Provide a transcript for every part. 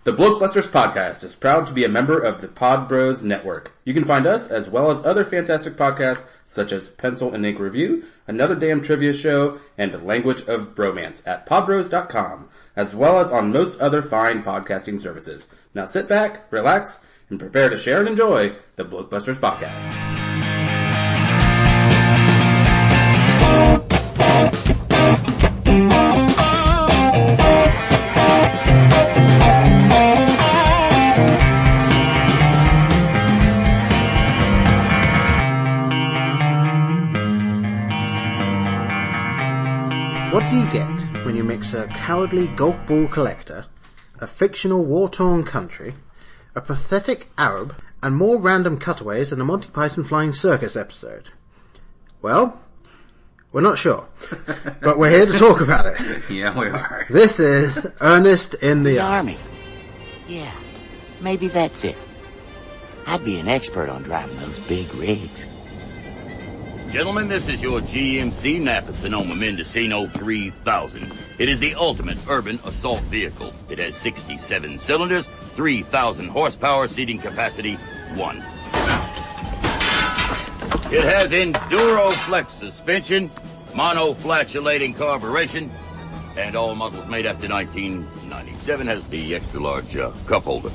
The Blokebusters podcast is proud to be a member of the Pod Bros Network. You can find us, as well as other fantastic podcasts, such as Pencil and Ink Review, Another Damn Trivia Show, and The Language of Bromance at podbros.com, as well as on most other fine podcasting services. Now sit back, relax, and prepare to share and enjoy the Blokebusters podcast. What do you get when you mix a cowardly golf ball collector, a fictional war-torn country, a pathetic Arab, and more random cutaways than a Monty Python Flying Circus episode? Well, we're not sure, but we're here to talk about it. Yeah, we are. This is Ernest in the Army. Yeah, maybe that's it. I'd be an expert on driving those big rigs. Gentlemen, this is your GMC Napa Sonoma Mendocino 3000. It is the ultimate urban assault vehicle. It has 67 cylinders, 3,000 horsepower, seating capacity 1. It has EnduroFlex suspension, monoflatulating carburation, and all models made after 1997 has the extra large cup holder.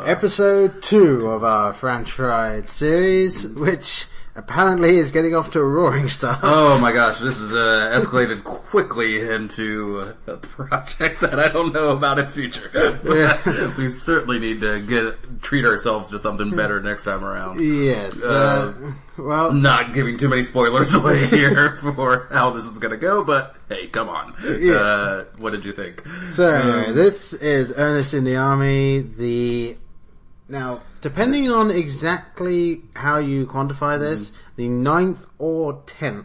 Episode 2 of our Franch-Fried series, which apparently is getting off to a roaring start. Oh my gosh, this has escalated quickly into a project that I don't know about its future. Yeah. We certainly need to treat ourselves to something better next time around. Yes. Well, not giving too many spoilers away here for how this is going to go, but hey, come on. Yeah. What did you think? So anyway, this is Ernest in the Army, Now, depending on exactly how you quantify this, the 9th or 10th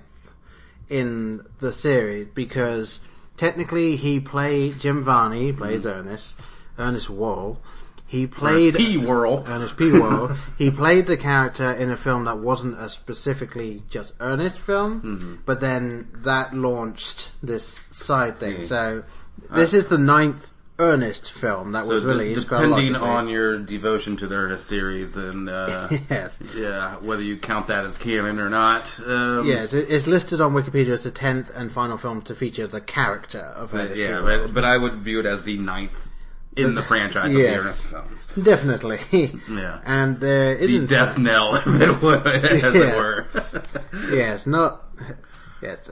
in the series, because technically Jim Varney plays Ernest Worrell. He played Ernest P. Worrell. He played the character in a film that wasn't a specifically just Ernest film, but then that launched this side thing. So this is the 9th Ernest film that was released. Depending on your devotion to their series and yes, yeah, whether you count that as canon or not. Yes, it's listed on Wikipedia as the 10th and final film to feature the character of Ernest. Yeah, but I would view it as the 9th in the franchise of the Ernest films. Definitely. Yeah, and there isn't the death knell, as it were. Yes, not. Yes,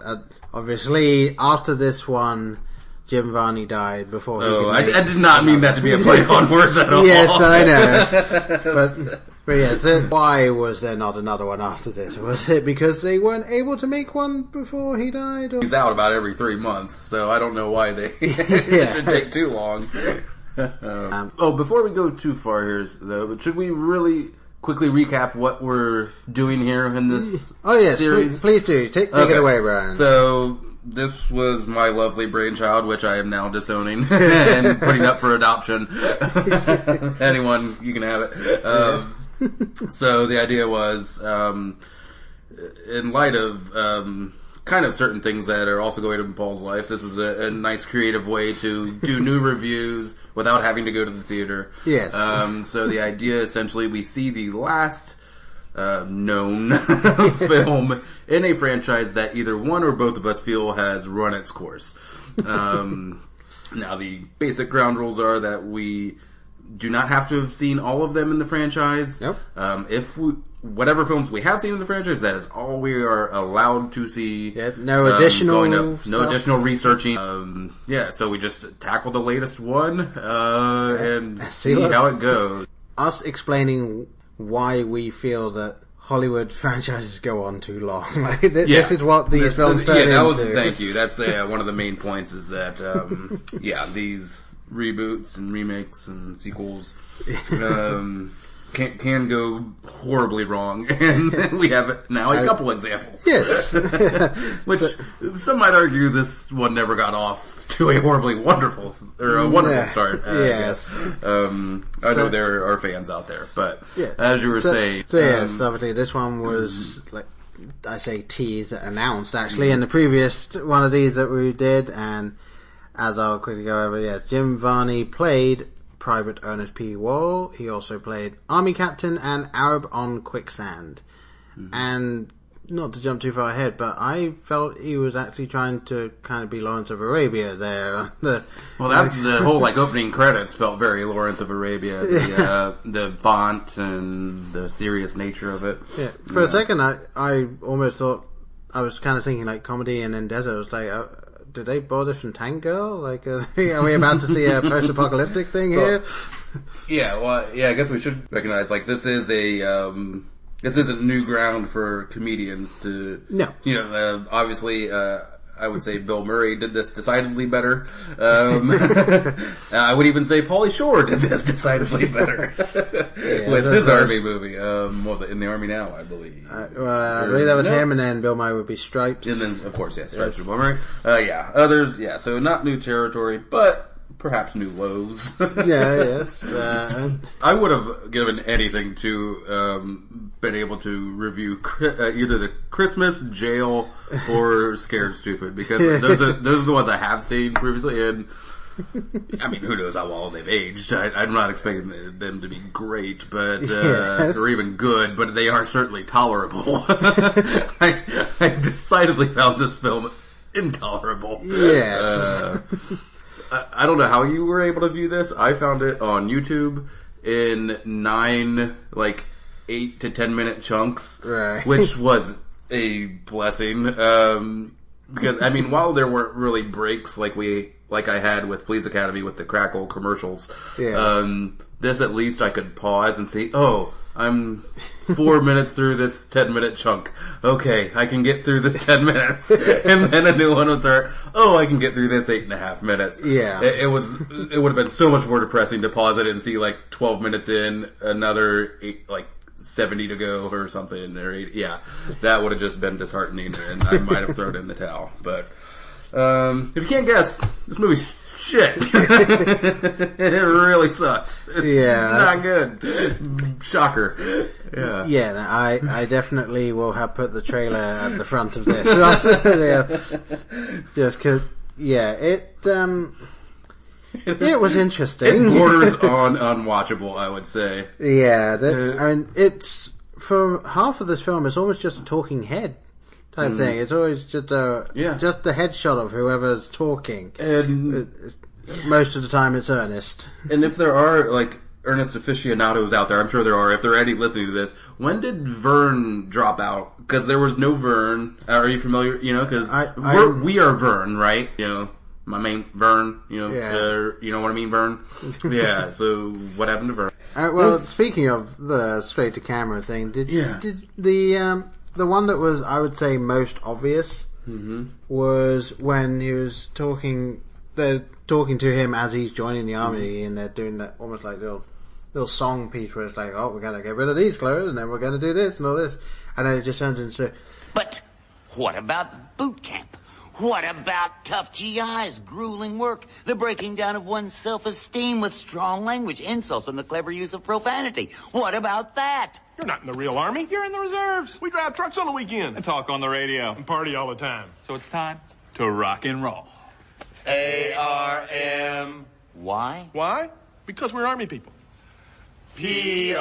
obviously after this one, Jim Varney died before he could I did not mean that to be a play on words at all. Yes, I know. But yes, why was there not another one after this? Was it because they weren't able to make one before he died? Or? He's out about every 3 months, so I don't know why they it should take too long. Before we go too far here, though, should we really quickly recap what we're doing here in this series? Please do. Take it away, Brian. So this was my lovely brainchild, which I am now disowning and putting up for adoption. Anyone, you can have it. So the idea was, in light of kind of certain things that are also going on in Paul's life, this was a nice creative way to do new reviews without having to go to the theater. Yes. So the idea, essentially, we see the last known film in a franchise that either one or both of us feel has run its course. Now, the basic ground rules are that we do not have to have seen all of them in the franchise. Yep. Whatever films we have seen in the franchise, that is all we are allowed to see. Yeah, no additional no additional researching. So we just tackle the latest one and see how it goes. Us explaining why we feel that Hollywood franchises go on too long. This is what these films turn into. Thank you. That's one of the main points is that, these reboots and remakes and sequels, can go horribly wrong, and we have now a couple examples. Yes. Which, some might argue this one never got off to a horribly wonderful, or a wonderful start. Yes. I know there are fans out there, but as you were saying... obviously this one was, announced actually in the previous one of these that we did, and as I'll quickly go over, yes, Jim Varney played Private Ernest P. Wall. He also played Army Captain and Arab on Quicksand. Mm-hmm. And not to jump too far ahead, but I felt he was actually trying to kind of be Lawrence of Arabia there. That's the whole opening credits felt very Lawrence of Arabia. The font and the serious nature of it. Yeah. For a second, I almost thought, I was kind of thinking comedy and then desert. I was like, did they borrow this from Tank Girl? Are we about to see a post-apocalyptic thing here? I guess we should recognize, this is this isn't new ground for comedians to... No. Obviously, I would say Bill Murray did this decidedly better. I would even say Pauly Shore did this decidedly better. With his Army movie. What was it? In the Army Now, I believe. I believe that was him, and then Bill Murray would be Stripes. And then, of course, Stripes for Bill Murray. Others, so not new territory, but... perhaps new lows. Yes. I would have given anything to been able to review either the Christmas, Jail, or Scared Stupid, because those are the ones I have seen previously, and I mean, who knows how well they've aged. I'm not expecting them to be great, but or even good, but they are certainly tolerable. I decidedly found this film intolerable. Yes. I don't know how you were able to view this. I found it on YouTube in 9, 8 to 10 minute chunks, right. Which was a blessing. Because, I mean, while there weren't really breaks like I had with Police Academy with the Crackle commercials, this at least I could pause and see, I'm 4 minutes through this 10-minute chunk. Okay, I can get through this 10 minutes. And then a new one would start, I can get through this 8.5 minutes. Yeah. It would have been so much more depressing to pause it and see 12 minutes in, another 70 to go or something. Or 80. That would have just been disheartening and I might have thrown in the towel. But, if you can't guess, this movie's shit. It really sucks. It's not good. Shocker. Yeah, I definitely will have put the trailer at the front of this. Just because, it was interesting. It borders on unwatchable, I would say. Yeah, I mean, it's, for half of this film, it's almost just a talking head type thing. It's always just just the headshot of whoever's talking. And most of the time it's Ernest. And if there are, Ernest aficionados out there, I'm sure there are, if there are any listening to this, when did Vern drop out? Because there was no Vern. Are you familiar? Because we are Vern, right? My main Vern, you know what I mean, Vern? Yeah, so what happened to Vern? Speaking of the straight to camera thing, did the one that was, I would say, most obvious was when he was talking, they're talking to him as he's joining the army, and they're doing that almost little song piece where it's we're going to get rid of these clothes, and then we're going to do this and all this, and then it just turns into... But what about boot camp? What about tough GIs, grueling work, the breaking down of one's self-esteem with strong language, insults, and the clever use of profanity? What about that? You're not in the real army. You're in the reserves. We drive trucks on the weekend. And talk on the radio. And party all the time. So it's time to rock and roll. A-R-M. Why? Why? Because we're army people. P-O-P-L-E.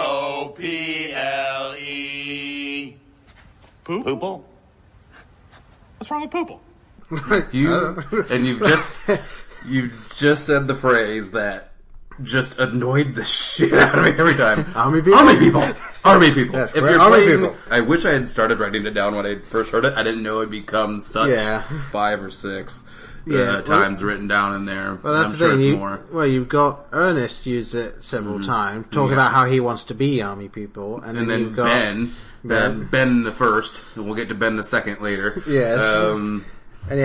Poop? Poople? What's wrong with poople? You've just said the phrase that just annoyed the shit out of me every time. Army people. Yes, if you're Army playing, people. I wish I had started writing it down when I first heard it. I didn't know it'd become such 5 or 6 times written down in there. Well, that's I'm the sure thing. it's more. Well, you've got Ernest use it several times, talking about how he wants to be army people, and then you've got Ben the first. And we'll get to Ben the second later. Yes. And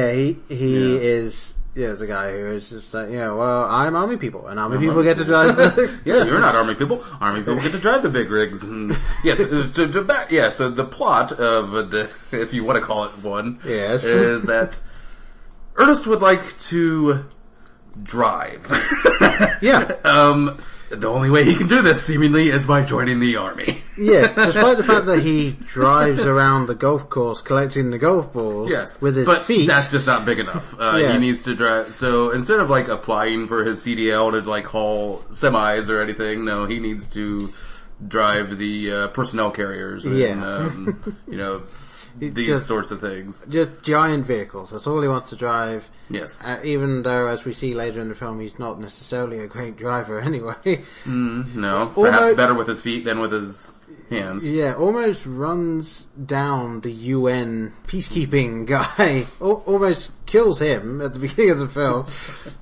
he is the guy who is just I'm army people, and army people get to drive you're not army people. Army people get to drive the big rigs. And yes, so the plot of if you want to call it one, is that Ernest would like to drive. Yeah. The only way he can do this, seemingly, is by joining the army. Yes, despite the fact that he drives around the golf course collecting the golf balls with his feet. That's just not big enough. He needs to drive. So instead of like applying for his CDL to like haul semis or anything, no, he needs to drive the personnel carriers and these sorts of things. Just giant vehicles. That's all he wants to drive. Yes. Even though, as we see later in the film, he's not necessarily a great driver anyway. No. Perhaps better with his feet than with his hands. Yeah, almost runs down the UN peacekeeping guy. Almost kills him at the beginning of the film.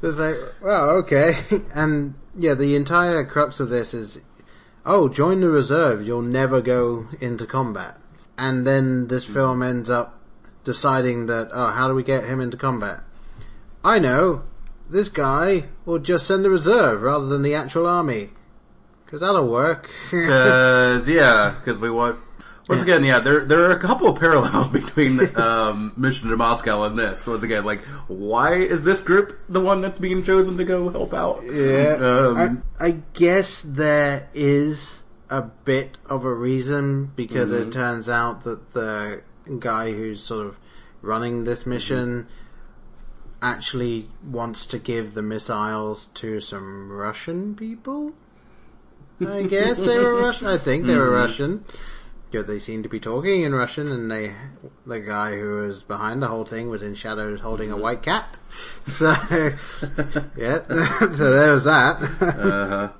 It's like, well, okay. And, yeah, the entire crux of this is, join the reserve. You'll never go into combat. And then this film ends up deciding that, how do we get him into combat? I know, this guy will just send the reserve rather than the actual army. Because that'll work. Because we want... Once again, there are a couple of parallels between Mission to Moscow and this. Once again, like, why is this group the one that's being chosen to go help out? Yeah, I guess there is a bit of a reason, because it turns out that the guy who's sort of running this mission actually wants to give the missiles to some Russian people. I guess they were Russian. I think they were Russian. Because they seemed to be talking in Russian, and the guy who was behind the whole thing was in shadows holding a white cat. So, yeah, so there was that.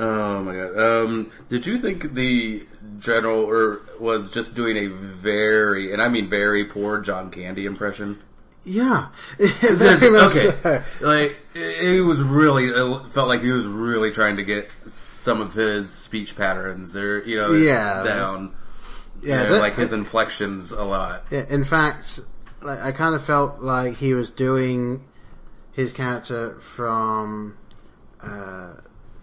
Oh my god. Did you think the general was just doing a very, and I mean very poor John Candy impression? Yeah. Very much so. Like, it felt like he was really trying to get some of his speech patterns or, down. Yeah. Like his inflections a lot. Yeah, in fact, like, I kind of felt like he was doing his character from,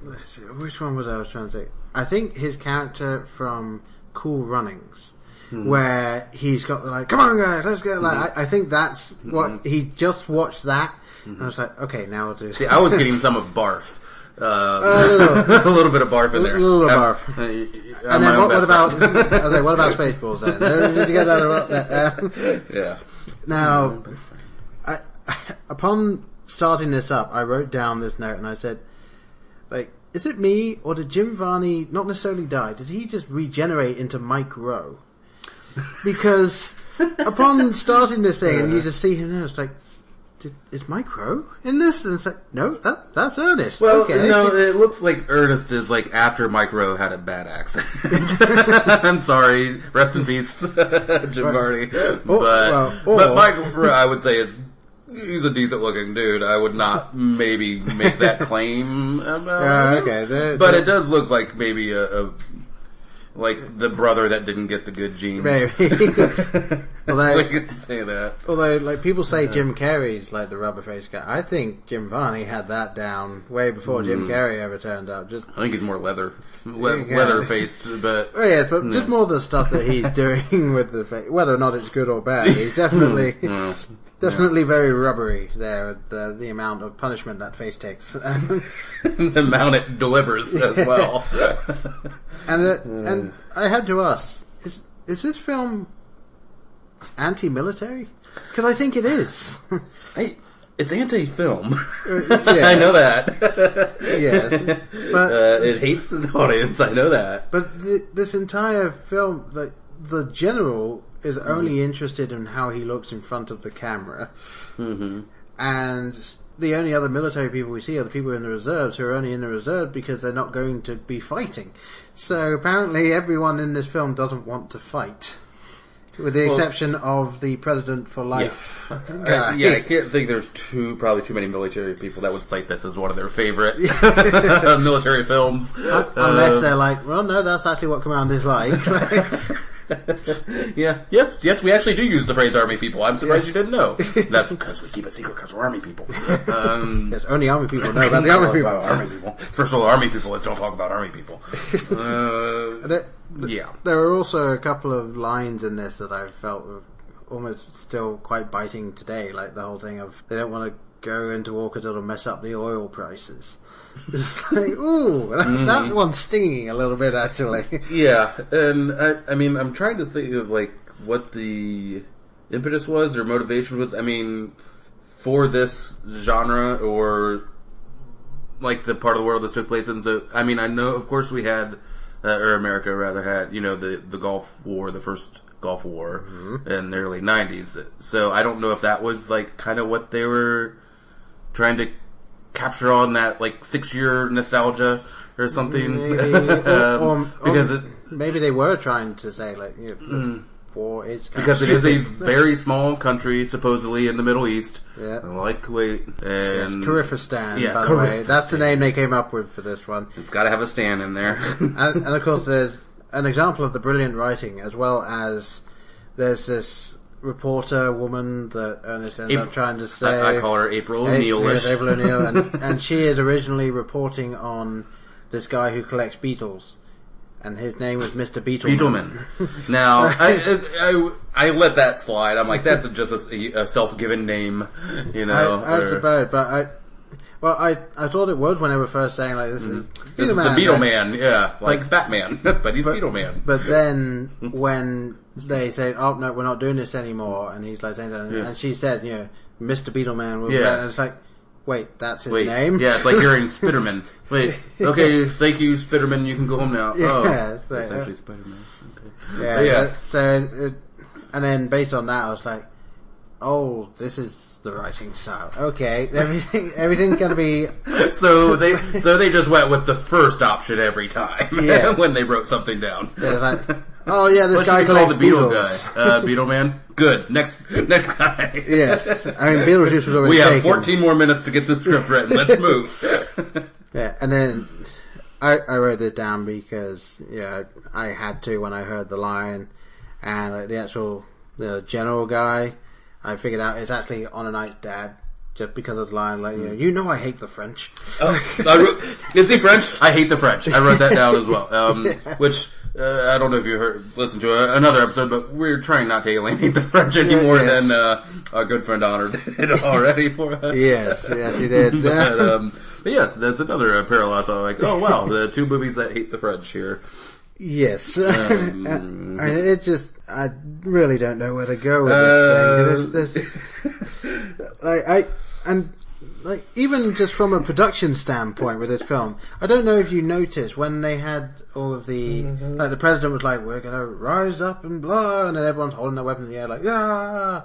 let's see, which one was I trying to say? I think his character from Cool Runnings, where he's got like, come on guys, let's go. Like, I think that's what he just watched that, and I was like, okay, now we'll do. See, I was getting some of Barf. A little bit of Barf in there. A little Barf. And then what about? I was like, what about Spaceballs then? Did you get that? Yeah. Now, upon starting this up, I wrote down this note and I said, like, is it me, or did Jim Varney not necessarily die? Did he just regenerate into Mike Rowe? Because upon starting this thing, and you just see him there, it's like, is Mike Rowe in this? And it's like, no, that's Ernest. Well, okay. No, it looks like Ernest is like after Mike Rowe had a bad accent. I'm sorry, rest in peace, Jim Varney. But Mike Rowe, I would say, he's a decent looking dude. I would not maybe make that claim about him. But it does look like maybe like the brother that didn't get the good genes. Maybe. Although, we can say that. Although, like, people say Jim Carrey's like the rubber face guy. I think Jim Varney had that down way before Jim Carrey ever turned up. I think he's more leather faced, but just more the stuff that he's doing with the face, whether or not it's good or bad. He's definitely very rubbery there with the amount of punishment that face takes. The amount it delivers as well. And I had to ask, is this film anti-military? Because I think it is. It's anti-film. Yes. I know that. Yes, but it hates its audience. I know that. But this entire film, like, the general is only interested in how he looks in front of the camera, and the only other military people we see are the people in the reserves, who are only in the reserve because they're not going to be fighting. So apparently everyone in this film doesn't want to fight, with the exception of the President for Life guy. I can't think there's probably too many military people that would cite this as one of their favorite military films. Unless they're like, well, no, that's actually what Command is like. Yes, we actually do use the phrase army people. I'm surprised you didn't know. That's because we keep it secret because we're army people. Yes, only army people know about the army people. Army people. First of all, army people, let's don't talk about army people. There are also a couple of lines in this that I felt were almost still quite biting today, like the whole thing of they don't want to go into war because it'll mess up the oil prices. It's like, ooh, that one's stinging a little bit, actually. Yeah, and I mean, I'm trying to think of, like, what the impetus was or motivation was. I mean, for this genre, or, like, the part of the world this took place in. So, I mean, I know, of course, we had, or America rather had, you know, the Gulf War, the first Gulf War in the early 90s. So I don't know if that was, like, kind of what they were trying to capture on that, like, 6-year nostalgia or something. Maybe, because maybe they were trying to say, like, you know, war is kind because of it is a very small country, supposedly, in the Middle East. Yeah. Like Kuwait. And Kyrgyzstan, yeah, by the way. Kyrgyzstan. That's the name they came up with for this one. It's got to have a stand in there. And of course, there's an example of the brilliant writing, as well as there's this reporter woman that Ernest ends up trying to say. I call her April O'Neil-ish. Yes, April O'Neil, and she is originally reporting on this guy who collects beetles, and his name was Mr. Beetleman. Now, I let that slide. I'm like, that's just a self-given name, you know. I suppose, but I thought it was when they were first saying, like, this is This is the Beetleman, yeah, like Batman, but he's Beetleman. But then when they say, "Oh no, we're not doing this anymore," and he's like saying that, and she said, "You know, Mr. Beetleman," and it's like, wait, that's his name? Yeah, it's like hearing Spiderman. Wait, okay, thank you, Spiderman. You can go home now. Yeah, it's actually Spiderman. Okay. Yeah, yeah. And then based on that, I was like, oh, this is the writing style. Okay, everything's gonna be. So they just went with the first option every time. Yeah. When they wrote something down. Yeah, like, oh yeah, this guy called collects the Beetle beetles. guy. Beetleman. Good. Next guy. Yes, I mean Beetlejuice was already We have taken. 14 more minutes to get this script written. Let's move. Yeah, and then I wrote it down because I had to when I heard the line, and the actual general guy, I figured out it's actually on a Night's Dad. Just because of the line, like, you know I hate the French. Is he French? I hate the French. I wrote that down as well. Which, I don't know if you listened to another episode, but we're trying not to alienate the French any more than our good friend Honor did already for us. Yes, he did. But yes, that's another parallel. So like, oh wow, the two movies that hate the French here. Yes. It's just, I really don't know where to go with this thing. Even just from a production standpoint with this film, I don't know if you noticed when they had all of the, like the president was like, we're gonna rise up and blah, and then everyone's holding their weapons in the air like, yeah.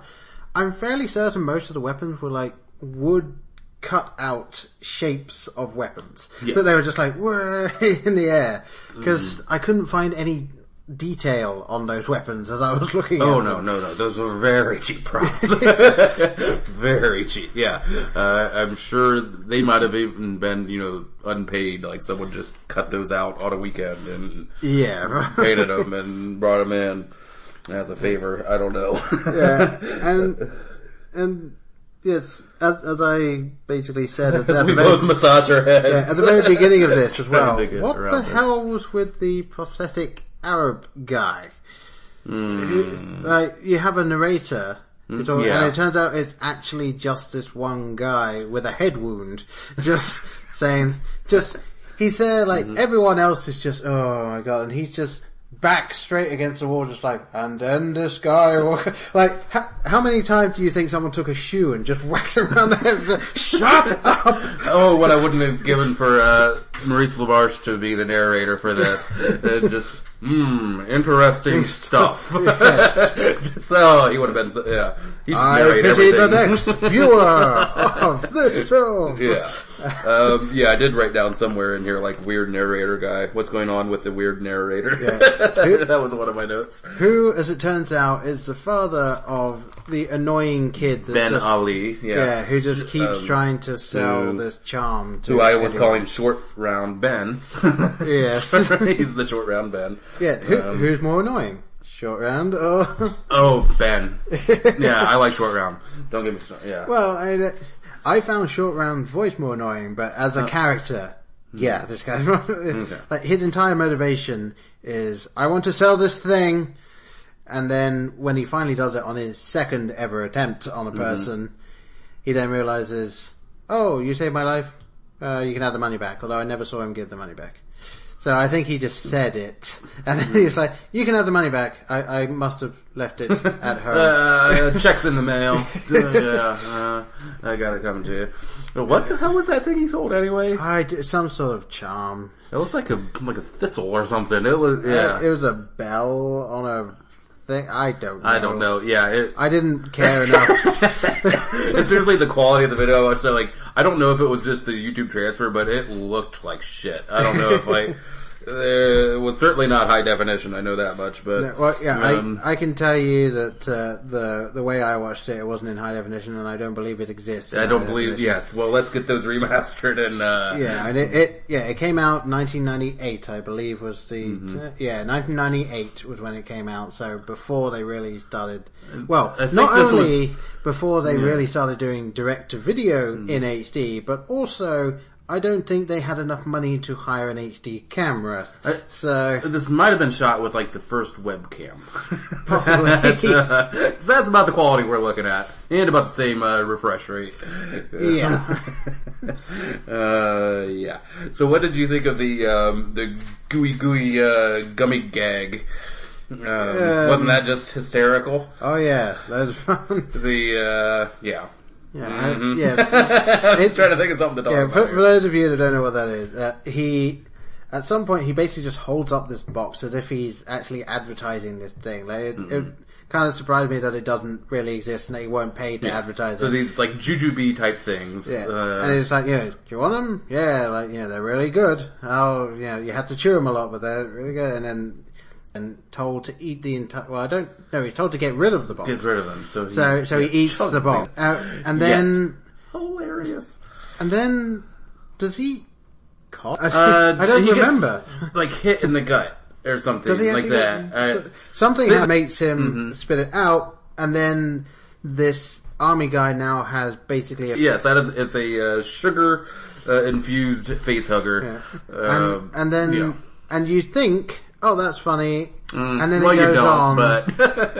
I'm fairly certain most of the weapons were like wood cut out shapes of weapons. Yes. That they were just like, whoa, in the air. Because I couldn't find any detail on those weapons as I was looking at them. No. Those were very cheap props. Very cheap, yeah. I'm sure they might have even been, unpaid. Like someone just cut those out on a weekend and painted them and brought them in as a favor. I don't know. And yes, as I basically said at we both massage our heads. Yeah, at the very beginning of this as well. What the this. hell was with the prosthetic Arab guy? You have a narrator, and it turns out it's actually just this one guy with a head wound, just saying, he's there like everyone else is just, oh my god, and he's just back straight against the wall, just like, and then this guy, like, how many times do you think someone took a shoe and just whacked him around the head? Shut up! Oh, what I wouldn't have given for Maurice LaMarche to be the narrator for this. Just, interesting stuff. So he would have been, he should narrate everything. the next viewer of this film. I did write down somewhere in here, like, weird narrator guy. What's going on with the weird narrator? That was one of my notes. Who, as it turns out, is the father of the annoying kid Ben Ali. Who just keeps trying to sell this charm to who I was calling Short Round Ben. Yes. He's the Short Round Ben. Yeah, who's more annoying? Short Round or... Oh, Ben. Yeah, I like Short Round. Don't get me started. Yeah. Well, I found Short Round's voice more annoying, but as a character, this guy's... Like, his entire motivation is, I want to sell this thing, and then when he finally does it on his second ever attempt on a person, he then realizes, oh, you saved my life? you can have the money back, although I never saw him give the money back. So I think he just said it. And then he's like, you can have the money back. I must have left it at home. Check's in the mail. I got it coming to you. But what the hell was that thing he sold anyway? Some sort of charm. It looked like a thistle or something. It was, yeah. It was a bell on a thing. I don't know. Yeah. I didn't care enough. It's seriously the quality of the video I watched. I don't know if it was just the YouTube transfer, but it looked like shit. I don't know if it was certainly not high definition. I know that much, but no, well, yeah, I can tell you that the way I watched it, it wasn't in high definition, and I don't believe it exists. I don't believe. Yes, well, let's get those remastered and yeah, and it came out 1998, I believe was the 1998 was when it came out. So before they really started. Well, not only before they really started doing direct to video in HD, but also. I don't think they had enough money to hire an HD camera. So this might have been shot with the first webcam. Possibly. That's about the quality we're looking at, and about the same refresh rate. Yeah. Yeah. So what did you think of the gooey gummy gag? Wasn't that just hysterical? Oh yeah, that was fun. Yeah. Yeah, I was trying to think of something to talk about. For those of you that don't know what that is, at some point he basically just holds up this box as if he's actually advertising this thing. It kind of surprised me that it doesn't really exist and that he weren't paid to advertise it. So these jujube type things. Yeah, and it's like, do you want them? Yeah, they're really good. Oh, you have to chew them a lot, but they're really good. And told to eat the entire. Well, I don't know. He's told to get rid of the box. Get rid of them. So he eats the box, and then hilarious. And then does he? I don't remember. Hit in the gut or something. Does he like that? Something makes him spit it out, and then this army guy now has basically. Yes, that is. It's a sugar infused face hugger. Yeah. And then and you think. Oh, that's funny. And then well, it goes on, but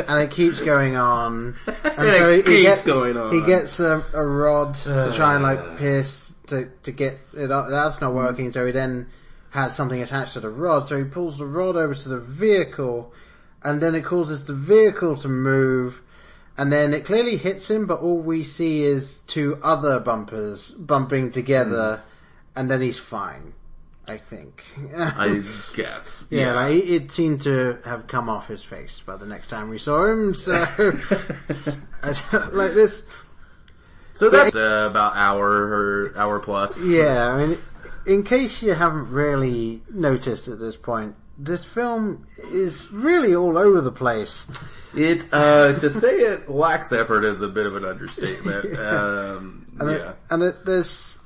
and it keeps going on. And so he gets a rod to try and pierce to get it up. That's not working, so he then has something attached to the rod. So he pulls the rod over to the vehicle, and then it causes the vehicle to move. And then it clearly hits him, but all we see is two other bumpers bumping together, and then he's fine. I think. I guess. Yeah, it seemed to have come off his face by the next time we saw him, so... like this... So that's about hour plus. Yeah, I mean, in case you haven't really noticed at this point, this film is really all over the place. To say it lacks effort is a bit of an understatement.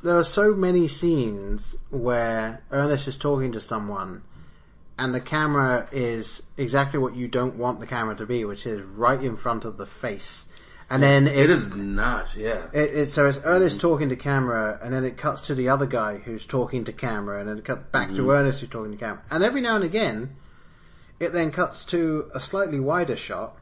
There are so many scenes where Ernest is talking to someone and the camera is exactly what you don't want the camera to be, which is right in front of the face. And then it is not, yeah. So it's Ernest talking to camera, and then it cuts to the other guy who's talking to camera, and then it cuts back to Ernest who's talking to camera. And every now and again, it then cuts to a slightly wider shot,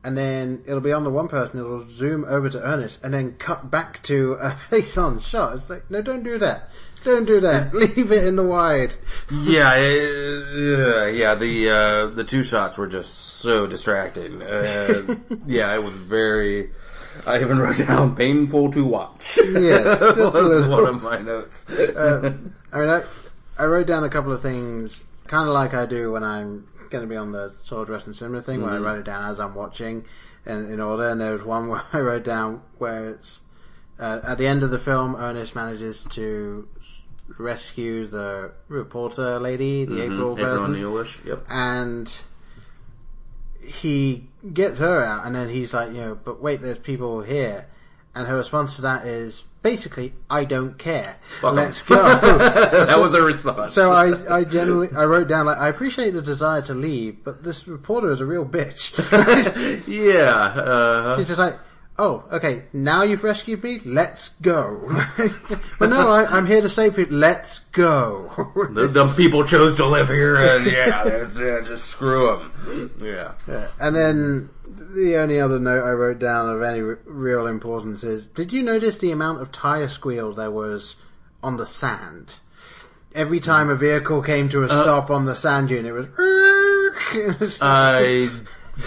and then it'll be on the one person, it'll zoom over to Ernest, and then cut back to a face-on shot. It's like, no, don't do that. Don't do that. Leave it in the wide. Yeah, the two shots were just so distracting. Yeah, it was very... I even wrote down painful to watch. Yes, that was one of my notes. I wrote down a couple of things, kind of like I do when I'm going to be on the Sword Western Cinema thing, where I write it down as I'm watching in order. And there was one where I wrote down where it's at the end of the film, Ernest manages to rescue the reporter lady, the April person, O'Neil-ish, yep. And he gets her out, and then he's like, but wait, there's people here, and her response to that is basically, I don't care. Let's go. That was her response. So I wrote down, I appreciate the desire to leave, but this reporter is a real bitch. Yeah. She's just like, oh, okay, now you've rescued me, let's go. But no, I'm here to save people, let's go. The people chose to live here, and just screw them. Yeah. And then the only other note I wrote down of any real importance is, did you notice the amount of tire squeal there was on the sand. Every time a vehicle came to a stop on the sand dune, it was... I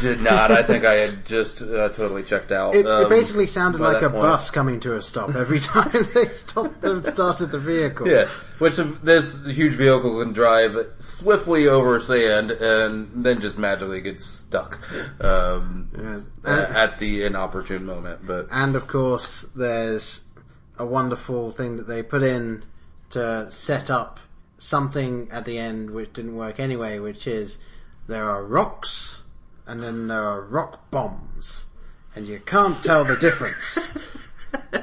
did not. I think I had just totally checked out. It basically sounded by like that a point. bus coming to a stop every time they started the vehicle. Yeah, which this huge vehicle can drive swiftly over sand and then just magically gets stuck at the inopportune moment. And of course, there's a wonderful thing that they put in to set up something at the end which didn't work anyway, which is there are rocks and then there are rock bombs, and you can't tell the difference.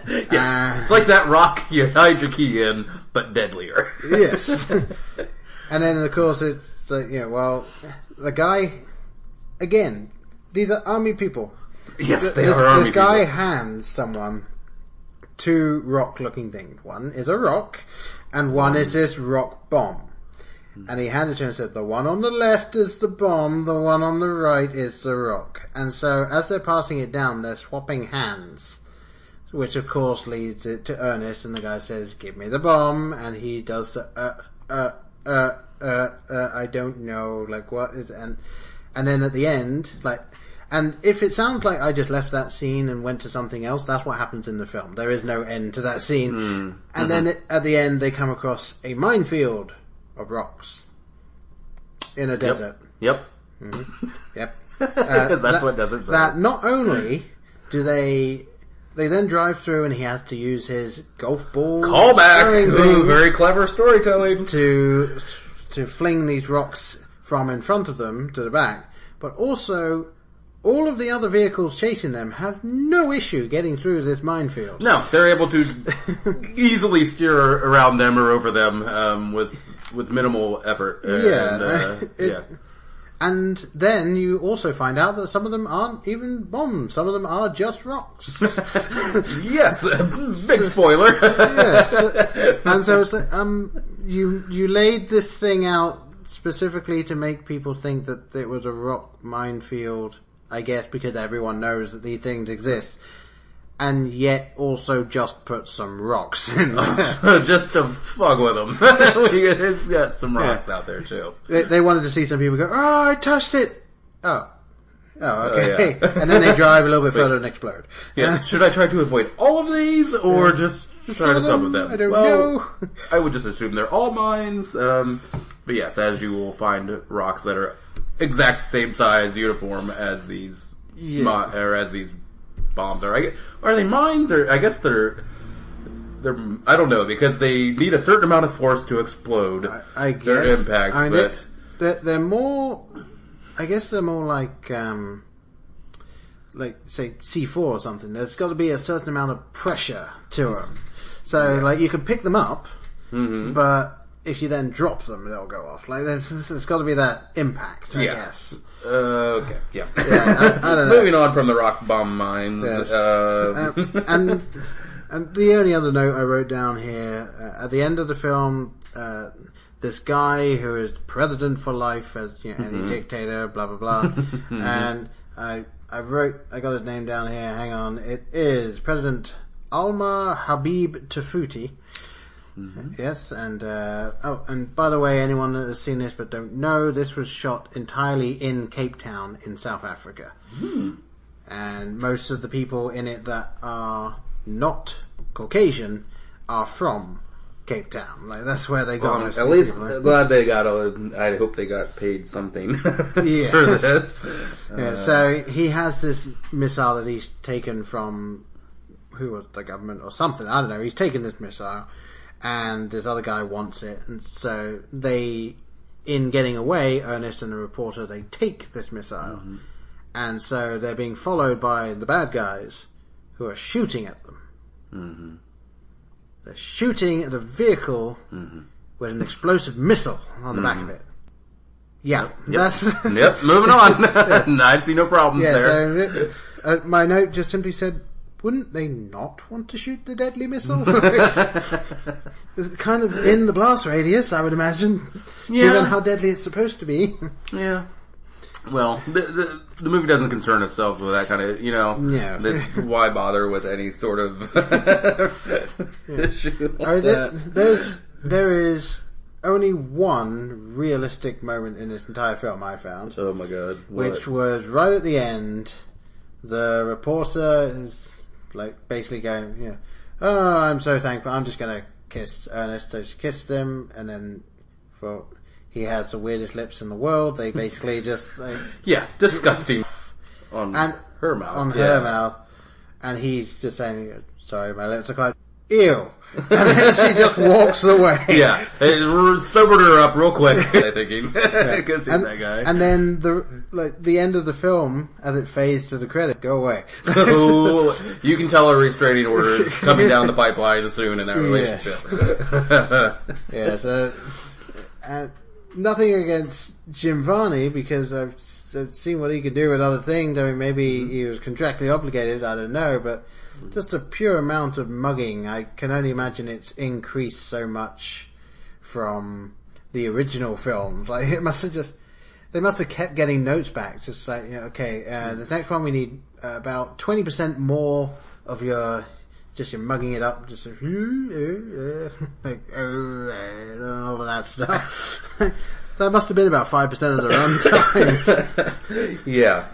Yes, it's like that rock you hide your key in, but deadlier. Yes. And then, of course, it's like, the guy, again, these are army people. Yes, they are army This guy people. hands someone two rock-looking things. One is a rock, and one is this rock bomb. And he handed it to him and said, the one on the left is the bomb, the one on the right is the rock. And so, as they're passing it down, they're swapping hands. Which, of course, leads it to Ernest, and the guy says, give me the bomb, and he does the, I don't know, like, what is, and then at the end, like, and if it sounds like I just left that scene and went to something else, that's what happens in the film. There is no end to that scene. And then at the end, they come across a minefield of rocks in a desert. Yep. Yep. Because that's what does it say. That not only do they then drive through, and he has to use his golf ball Callback! throwing Ooh, thing very clever storytelling. to fling these rocks from in front of them to the back, but also all of the other vehicles chasing them have no issue getting through this minefield. No, they're able to easily steer around them or over them with minimal effort. And then you also find out that some of them aren't even bombs. Some of them are just rocks. Yes, big spoiler. Yes. And so it's like, you laid this thing out specifically to make people think that it was a rock minefield, I guess, because everyone knows that these things exist. And yet also just put some rocks in there. Just to fuck with them. It's got some rocks out there too. They wanted to see some people go, oh, I touched it! Oh, okay. yeah. And then they drive a little bit further and explode. Yes. Should I try to avoid all of these, or just try to some of them? I don't know. I would just assume they're all mines. But yes, as you will find rocks that are exact same size, uniform as these, or as these bombs are. Are they mines, or I guess they're I don't know, because they need a certain amount of force to explode. I guess their impact, but they're more. I guess they're more like say C4 or something. There's got to be a certain amount of pressure to them. So like you can pick them up, but if you then drop them, they'll go off. Like there's got to be that impact. I guess. Okay, yeah. I don't know. Moving on from the rock bomb mines. Yes. And the only other note I wrote down here, at the end of the film, this guy who is president for life, as any dictator, blah blah blah, and I got his name down here. Hang on, it is President Alma Habib Tafuti. Yes, and and by the way, anyone that has seen this but don't know, this was shot entirely in Cape Town in South Africa. And most of the people in it that are not Caucasian are from Cape Town. Like that's where they got most at of the least people, right? glad they got I hope they got paid something for this. So he has this missile that he's taken from who was the government or something, I don't know. He's taken this missile and this other guy wants it, and so they, in getting away, Ernest and the reporter, they take this missile, and so they're being followed by the bad guys who are shooting at them. They're shooting at a vehicle with an explosive missile on the back of it. Yeah, that's moving on. I see no problems there. So, my note just simply said, wouldn't they not want to shoot the deadly missile? It's kind of in the blast radius, I would imagine, given how deadly it's supposed to be. Yeah. Well, the movie doesn't concern itself with that kind of, why bother with any sort of issue like that. There is only one realistic moment in this entire film I found. Oh my god. What? Which was right at the end. The reporter is basically going, oh, I'm so thankful, I'm just going to kiss Ernest. So she kisses him, and then he has the weirdest lips in the world. They basically just disgusting on her mouth. On her mouth, and he's just saying, "Sorry, my lips are quite ew," and then she just walks away. Yeah, it sobered her up real quick. I thinking, because he's that guy. And then the end of the film, as it fades to the credit, go away. You can tell a restraining order is coming down the pipeline soon in that relationship. Yes. And nothing against Jim Varney, because I've seen what he could do with other things. I mean, maybe he was contractually obligated, I don't know, but just a pure amount of mugging, I can only imagine it's increased so much from the original films. It must have they must have kept getting notes back, just the next one we need about 20% more of your mugging it up, just all of that stuff. That must have been about 5% of the runtime. Yeah.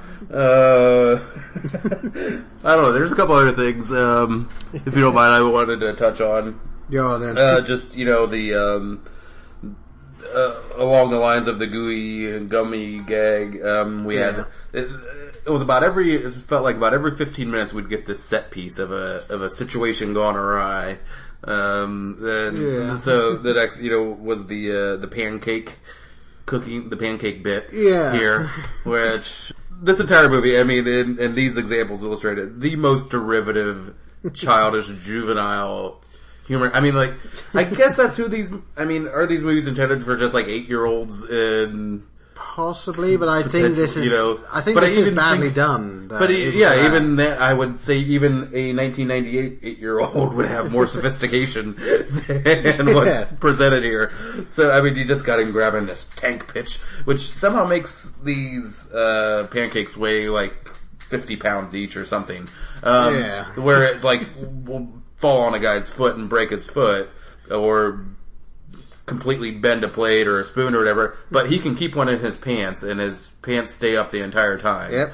I don't know. There's a couple other things, if you don't mind, I wanted to touch on. Go on then. Just, the, along the lines of the gooey and gummy gag, we had, it felt like about every 15 minutes we'd get this set piece of a situation gone awry. So the next, was the pancake cooking, the pancake bit here, which this entire movie, I mean, and these examples illustrated the most derivative, childish, juvenile humor. I mean, I guess that's who are these movies intended for just 8-year-olds and... Possibly, but I think this is is badly done. Even that, I would say even a 1998 8-year-old would have more sophistication than what's presented here. So, I mean, you just got him grabbing this tank pitch, which somehow makes these pancakes weigh 50 pounds each or something. Where it will fall on a guy's foot and break his foot, or completely bend a plate or a spoon or whatever, but he can keep one in his pants, and his pants stay up the entire time. Yep.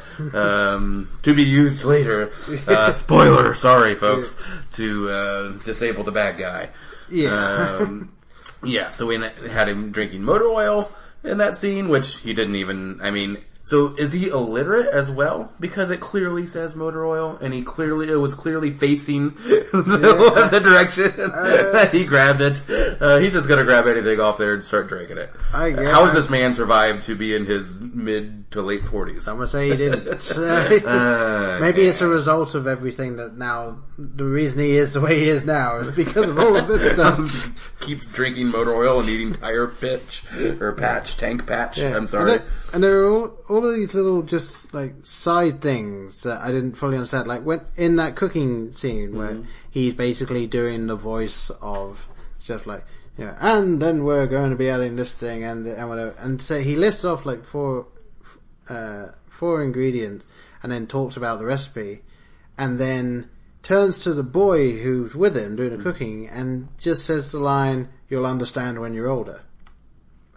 To be used later. Spoiler, sorry folks, to disable the bad guy. So we had him drinking motor oil in that scene, which he didn't even, so is he illiterate as well? Because it clearly says motor oil, and it was clearly facing the direction that he grabbed it. He's just gonna grab anything off there and start drinking it. How has this man survived to be in his mid to late 40s? Some would say he didn't. Maybe it's a result of everything that now, the reason he is the way he is now is because of all of this stuff. Keeps drinking motor oil and eating tire pitch, or tank patch. Yeah. I'm sorry. And there are all of these little just side things that I didn't fully understand. When in that cooking scene where he's basically doing the voice of stuff and then we're going to be adding this thing and whatever. And so he lists off four ingredients and then talks about the recipe, and then turns to the boy who's with him doing the cooking and just says the line, "You'll understand when you're older."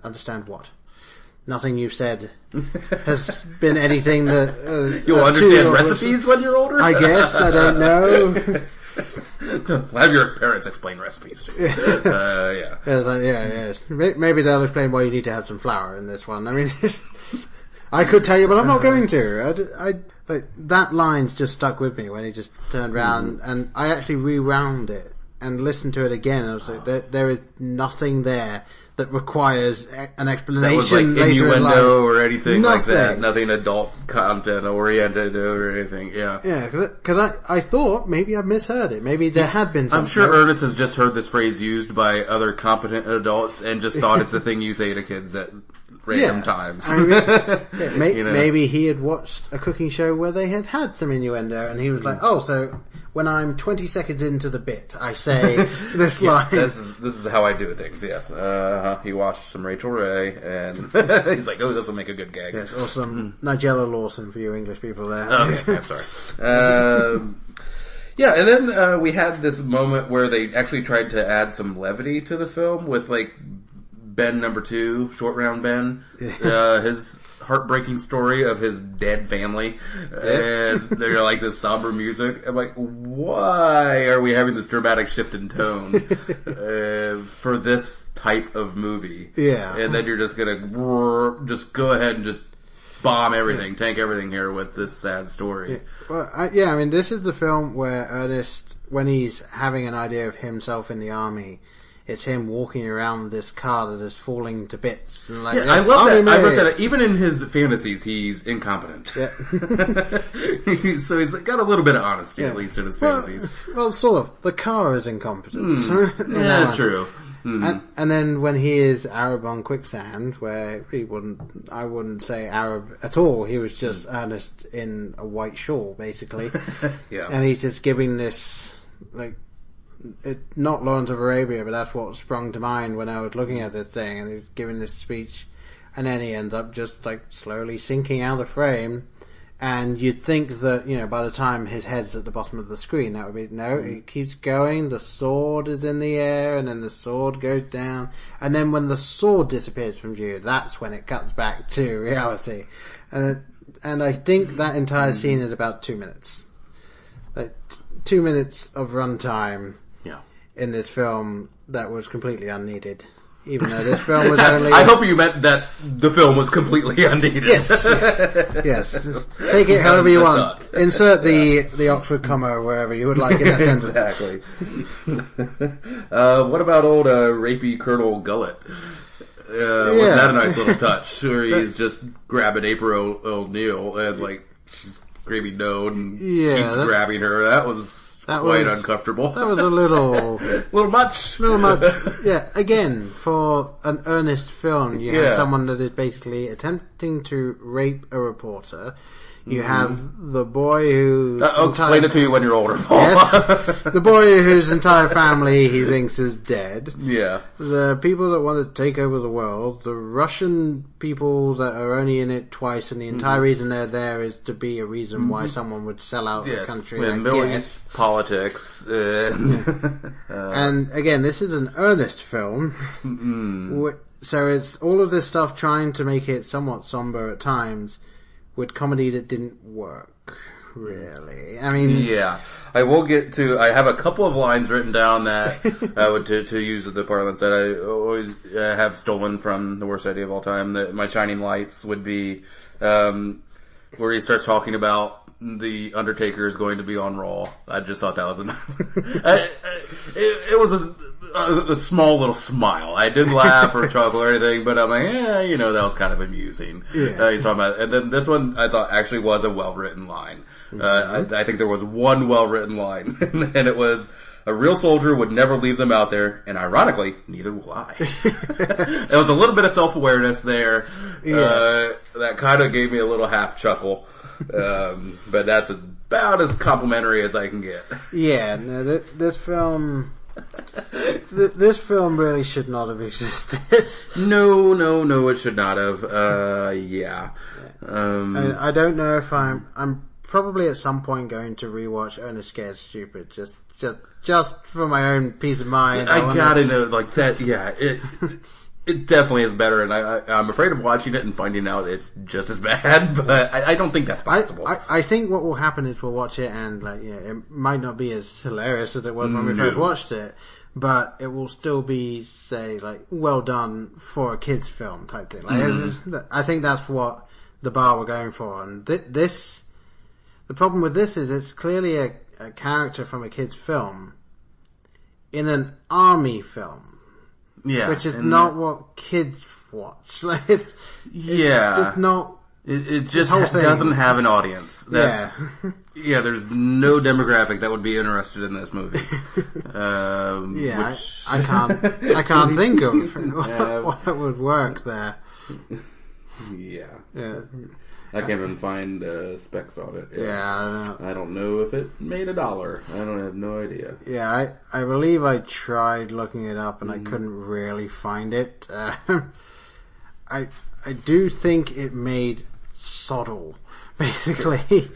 Understand what? Nothing you've said has been anything that... You'll understand recipes when you're older? I guess, I don't know. Have your parents explain recipes to you. Maybe they'll explain why you need to have some flour in this one. I could tell you, but I'm not going to. That line's just stuck with me when he just turned around, and I actually rewound it and listened to it again. I was there is nothing there that requires an explanation. That was later innuendo or anything like that. Nothing adult content oriented or anything. Yeah. Yeah, because I thought maybe I misheard it. Maybe there had been something. I'm sure Ernest has just heard this phrase used by other competent adults and just thought it's the thing you say to kids at random times. Maybe he had watched a cooking show where they had some innuendo, and he was like, "Oh, so when I'm 20 seconds into the bit, I say this line. This is how I do things, yes. He watched some Rachel Ray, and he's like, oh, this will make a good gag. Yes, or some Nigella Lawson for you English people there. Okay, I'm sorry. Yeah, and then we had this moment where they actually tried to add some levity to the film with, like, Ben number 2, Short Round Ben, his heartbreaking story of his dead family, and they're like this somber music. I'm like, why are we having this dramatic shift in tone for this type of movie? Yeah. And then you're just gonna just go ahead and just bomb everything, tank everything here with this sad story. Yeah. Well, I mean, this is the film where Ernest, when he's having an idea of himself in the army, it's him walking around this car that is falling to bits. And like, I love that. I looked at it. Even in his fantasies, he's incompetent. Yeah. So he's got a little bit of honesty, at least in his fantasies. Well, sort of. The car is incompetent. Yeah, true. And then when he is Arab on quicksand, where I wouldn't say Arab at all. He was just Ernest in a white shawl, basically. Yeah. And he's just giving this, like, not Lawrence of Arabia, but that's what sprung to mind when I was looking at this thing, and he's giving this speech, and then he ends up just like slowly sinking out of frame, and you'd think that, you know, by the time his head's at the bottom of the screen, that would be, no, it keeps going, the sword is in the air, and then the sword goes down, and then when the sword disappears from view, that's when it cuts back to reality. And I think that entire scene is about 2 minutes. Like, 2 minutes of runtime in this film that was completely unneeded. Even though this film was only... I hope you meant that the film was completely unneeded. Yes. Yes. Take it however you want. Insert the Oxford comma wherever you would like in that sentence. Exactly. What about old rapey Colonel Gullet? Wasn't that a nice little touch? Where he's just grabbing April O'Neil and like she's screaming no and keeps grabbing her. That was quite uncomfortable. That was a little much. Yeah, again, for an earnest film, you have someone that is basically attempting to rape a reporter. You have the boy who... I'll explain it to you when you're older, Paul. Yes. The boy whose entire family he thinks is dead. Yeah. The people that want to take over the world. The Russian people that are only in it twice, and the entire reason they're there is to be a reason why someone would sell out the country. And Middle East politics. And again, this is an earnest film. So it's all of this stuff trying to make it somewhat somber at times, with comedy that didn't work, really. I mean... Yeah. I will get to... I have a couple of lines written down that I would, to use the parlance that I always have stolen from The Worst Idea of All Time. My shining lights would be where he starts talking about the Undertaker is going to be on Raw. I just thought that was enough. It was a small little smile. I didn't laugh or chuckle or anything, but I'm like, that was kind of amusing. Yeah. He's talking about, and then this one I thought actually was a well-written line. I think there was one well-written line, and it was, a real soldier would never leave them out there, and ironically, neither will I. There was a little bit of self-awareness there. Yes. That kind of gave me a little half chuckle. But that's about as complimentary as I can get. Yeah, no, this film... this film really should not have existed. No, it should not have. Yeah. I don't know if I'm probably at some point going to rewatch Ernest Scared Stupid, just for my own peace of mind. I gotta know, like that, yeah, it definitely is better, and I'm afraid of watching it and finding out it's just as bad, but I don't think that's possible. I think what will happen is we'll watch it and it might not be as hilarious as it was when we first watched it, but it will still be, say, like, well done for a kid's film type thing. Like, I think that's what the bar we're going for, and the problem with this is it's clearly a character from a kid's film in an army film. Yeah, which is not what kids watch. Like it's just not. It just doesn't have an audience. That's, yeah, there's no demographic that would be interested in this movie. I can't think of what would work there. Yeah. Yeah. I can't even find specs on it. Yeah, I don't know if it made $1. I have no idea. Yeah, I believe I tried looking it up and I couldn't really find it. I do think it made soddle, basically.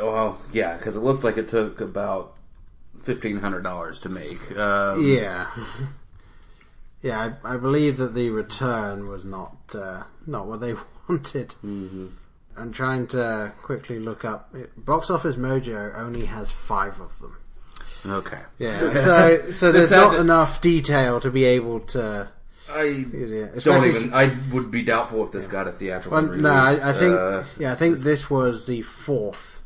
Well, yeah, because it looks like it took about $1,500 to make. Yeah. Yeah, I believe that the return was not what they wanted. Mm-hmm. I'm trying to quickly look up. Box Office Mojo only has 5 of them. Okay. Yeah, so there's not enough detail to be able to. I would be doubtful if this got a theatrical release. No, I think this was the 4th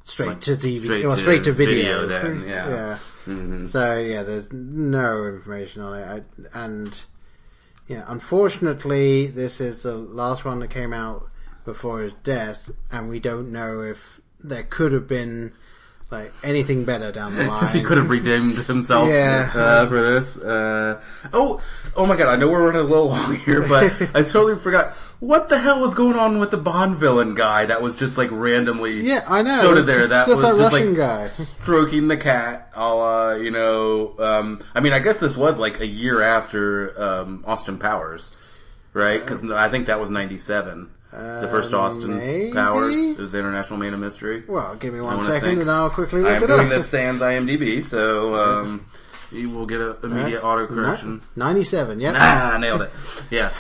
straight to DVD, straight to video. Then, yeah. Mm-hmm. So yeah, there's no information on it, and unfortunately, this is the last one that came out before his death, and we don't know if there could have been anything better down the line. He could have redeemed himself for this. Oh my god, I know we're running a little long here, but I totally forgot. What the hell was going on with the Bond villain guy that was just randomly I know. showed it there? That just was just Russian guy. Stroking the cat, a la, I mean, I guess this was a year after Austin Powers, right? Because I think that was 97. The first Austin Powers is the International Man of Mystery. Well, give me 1 second and I'll quickly look it up. I'm doing this sans IMDb, so you will get an immediate autocorrection. 97, yep. Ah, nailed it. Yeah.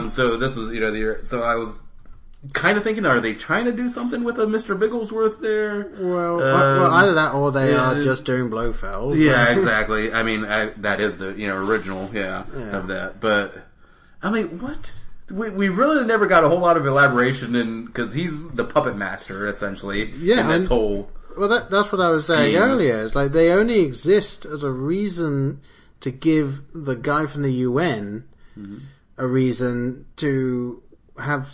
So this was, the year. So I was kind of thinking, are they trying to do something with a Mr. Bigglesworth there? Well, either that or they are just doing Blofeld. Yeah, exactly. I mean, that is the original, of that. But I mean, what? We really never got a whole lot of elaboration because he's the puppet master essentially in this whole. Well, that's what I was saying earlier. It's they only exist as a reason to give the guy from the UN a reason to have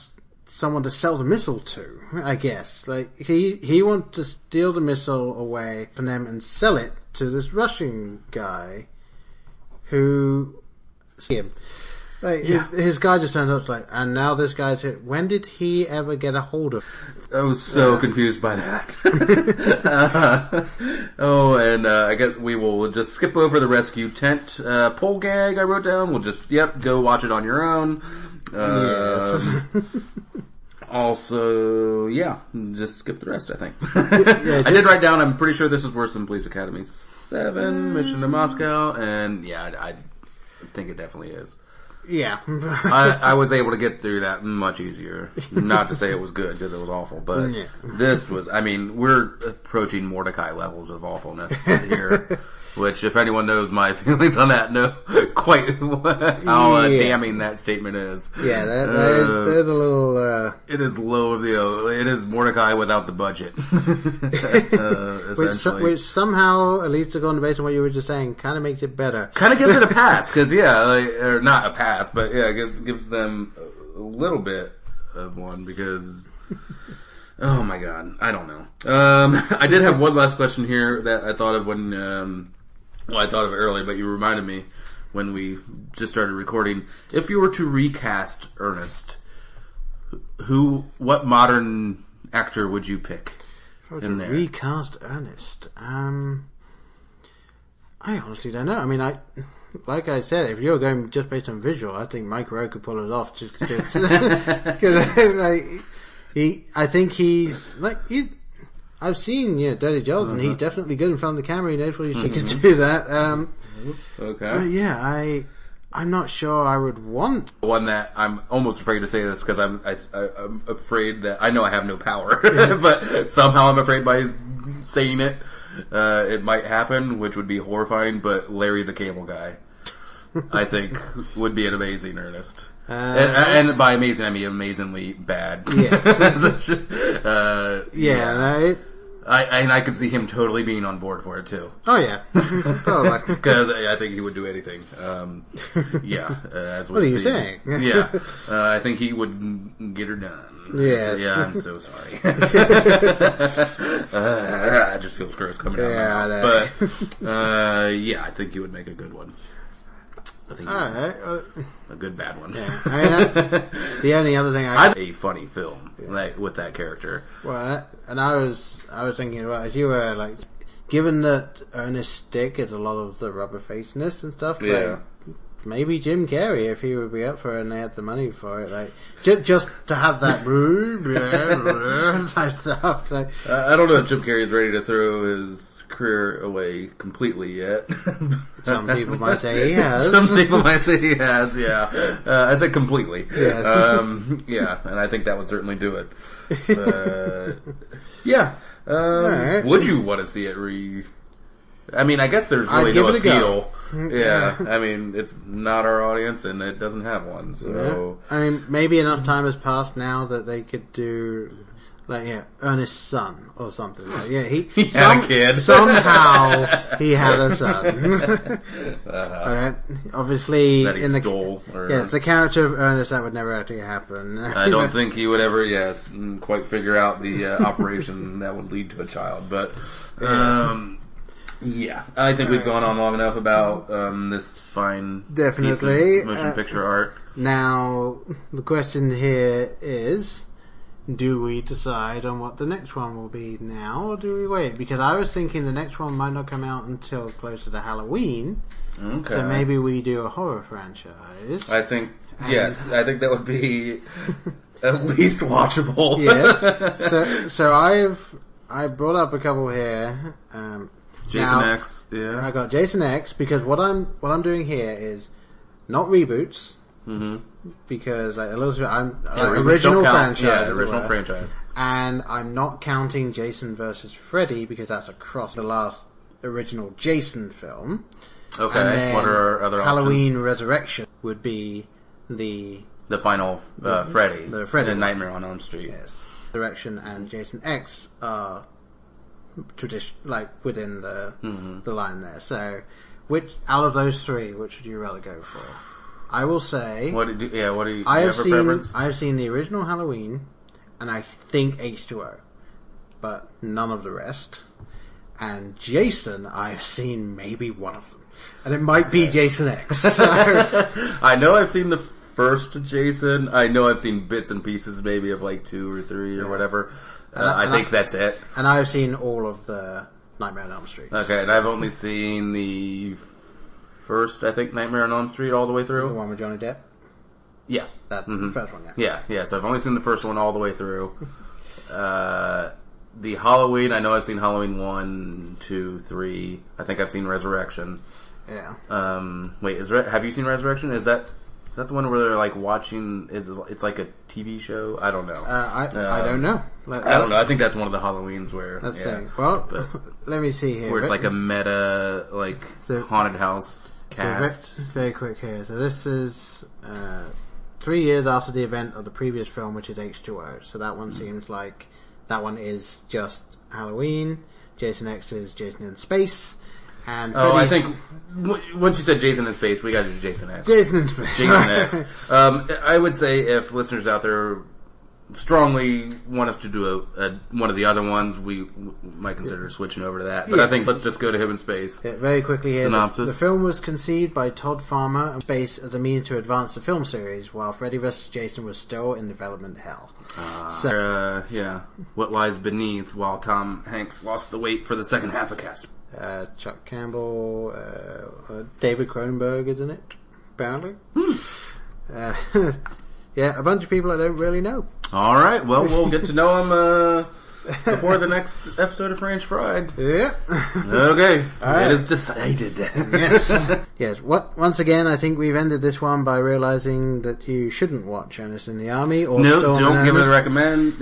someone to sell the missile to. I guess he wants to steal the missile away from them and sell it to this Russian guy who see him. His guy just turns up and now this guy's here. When did he ever get a hold of? I was so confused by that. I guess we will just skip over the rescue tent pole gag I wrote down. We'll just go watch it on your own. Yes. Also, just skip the rest. I think I did write down. I'm pretty sure this is worse than Police Academy 7, Mission to Moscow, and I think it definitely is. Yeah. I was able to get through that much easier. Not to say it was good, because it was awful, but this was, we're approaching Mordecai levels of awfulness here. Which, if anyone knows my feelings on that, know quite how damning that statement is. Yeah, there's a little... It is low of it is Mordecai without the budget. Essentially. Which somehow, at least according based on what you were just saying, kind of makes it better. Kind of gives it a pass, because or not a pass, but gives them a little bit of one, because... Oh my god, I don't know. I did have one last question here that I thought of when... I thought of it earlier, but you reminded me when we just started recording. If you were to recast Ernest, what modern actor would you pick in there? Recast Ernest? I honestly don't know. Like I said, if you're going just based on visual, I think Mike Rowe could pull it off just because I think he's I've seen Dirty Jobs, and he's definitely good in front of the camera. He knows what he can do that. Okay. I'm not sure I would want one that I'm almost afraid to say this because I'm afraid that I know I have no power, but somehow I'm afraid by saying it, it might happen, which would be horrifying. But Larry the Cable Guy, I think, would be an amazing Ernest. And by amazing, I mean amazingly bad. Yes. I could see him totally being on board for it too. Oh yeah, because I think he would do anything. As what are you saying? I think he would get her done. Yes. Yeah, I'm so sorry. I just feel gross coming out of my mouth. But I think he would make a good one. I think Alright. a good bad one. Yeah. I mean, the only other thing a funny film like with that character. Well, and I was thinking about, as you were like, given that Ernest's stick is a lot of the rubber faceness and stuff, like, maybe Jim Carrey, if he would be up for it and they had the money for it, like just to have that type stuff. Like, I don't know if Jim Carrey's ready to throw his career away completely yet. Some people might say he has. Some people might say he has. Yeah, I said completely. Yes. Yeah, and I think that would certainly do it. Yeah. Right. Would you want to see it I mean, I guess there's really no appeal. Yeah, I mean, it's not our audience, and it doesn't have one. So, I mean, maybe enough time has passed now that they could do, like, Ernest's son or something. Like, he had a kid. Somehow he had a son. Alright, obviously that he stole. It's a character of Ernest that would never actually happen. I don't think he would ever, quite figure out the operation that would lead to a child. But, I think we've gone on long enough about this fine piece of motion picture art. Now, the question here is, do we decide on what the next one will be now, or do we wait? Because I was thinking the next one might not come out until closer to Halloween, so maybe we do a horror franchise. I think, I think that would be at least watchable. Yes. So I brought up a couple here. Jason X, I got Jason X because what I'm doing here is not reboots, because like Elizabeth, I'm original franchise, original franchise, and I'm not counting Jason versus Freddy because that's across the last original Jason film. Okay, and then what are our other Halloween options? Resurrection would be the final Freddy, the Freddy and Nightmare on Elm Street. Yes, Resurrection and Jason X are like within the line there. So, which out of those three, which would you rather go for? I will say. What do you have a preference? I have seen the original Halloween, and I think H2O, but none of the rest. And Jason, I've seen maybe one of them, and it might be Jason X. So. I know I've seen the first Jason. I know I've seen bits and pieces, maybe of like 2 or 3 or whatever. I think that's it. And I've seen all of the Nightmare on Elm Street. Okay, and I've only seen the first, I think, Nightmare on Elm Street all the way through. The one with Johnny Depp? Yeah. That's the first one, yeah. Yeah, so I've only seen the first one all the way through. The Halloween, I know I've seen Halloween 1, 2, 3. I think I've seen Resurrection. Yeah. Wait, have you seen Resurrection? Is that the one where they're like watching? It's like a TV show? I don't know. I don't know. I don't know. I think that's one of the Halloweens where. Let's see. Well, let me see here. Where it's like a meta, like haunted house cast. Very quick here. So this is 3 years after the event of the previous film, which is H2O. So that one seems like that one is just Halloween. Jason X is Jason in Space. And I think once you said Jason in Space, we got to do Jason X. Jason in Space. Jason X. I would say if listeners out there strongly want us to do one of the other ones, we might consider switching over to that. But I think let's just go to him in Space. Yeah, very quickly here. Synopsis. The film was conceived by Todd Farmer and Space as a means to advance the film series, while Freddy vs. Jason was still in development hell. What lies beneath while Tom Hanks lost the weight for the second half of casting. Chuck Campbell, David Cronenberg is in it, apparently. A bunch of people I don't really know. All right, well, we'll get to know him before the next episode of Franch-Fried. Yeah. Okay, it is decided. Yes. Once again, I think we've ended this one by realizing that you shouldn't watch Ernest in the Army or don't give it a recommend.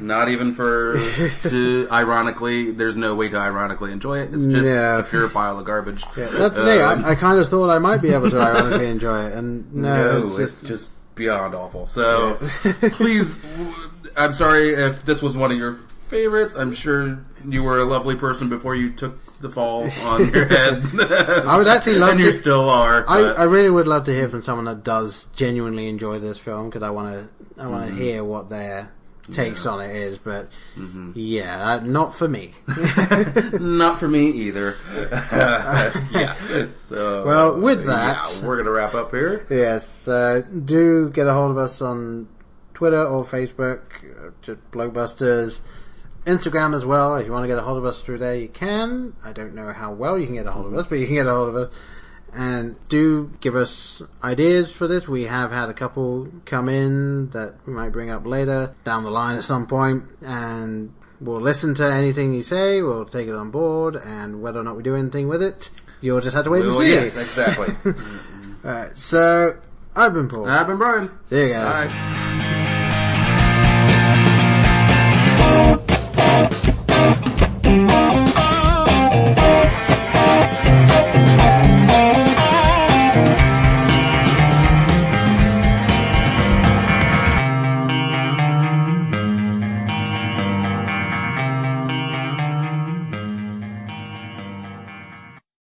Not even to ironically. There's no way to ironically enjoy it. It's just a pure pile of garbage. Yeah, that's the thing. I kind of thought I might be able to ironically enjoy it, and no, it's just beyond awful. So please. I'm sorry if this was one of your favorites. I'm sure you were a lovely person before you took the fall on your head. I would actually love and to. You still are. I really would love to hear from someone that does genuinely enjoy this film, because I want to hear what their takes on it is, but not for me. Not for me either. So, well, with that, we're gonna wrap up here. Yes, do get a hold of us on Twitter or Facebook, just Blockbusters. Instagram as well. If you want to get a hold of us through there, you can. I don't know how well you can get a hold of us, but you can get a hold of us. And do give us ideas for this. We have had a couple come in that we might bring up later down the line at some point, and we'll listen to anything you say. We'll take it on board, and whether or not we do anything with it, you'll just have to wait and see. Yes, exactly. Alright, so I've been Paul. I've been Brian. See you guys. Bye.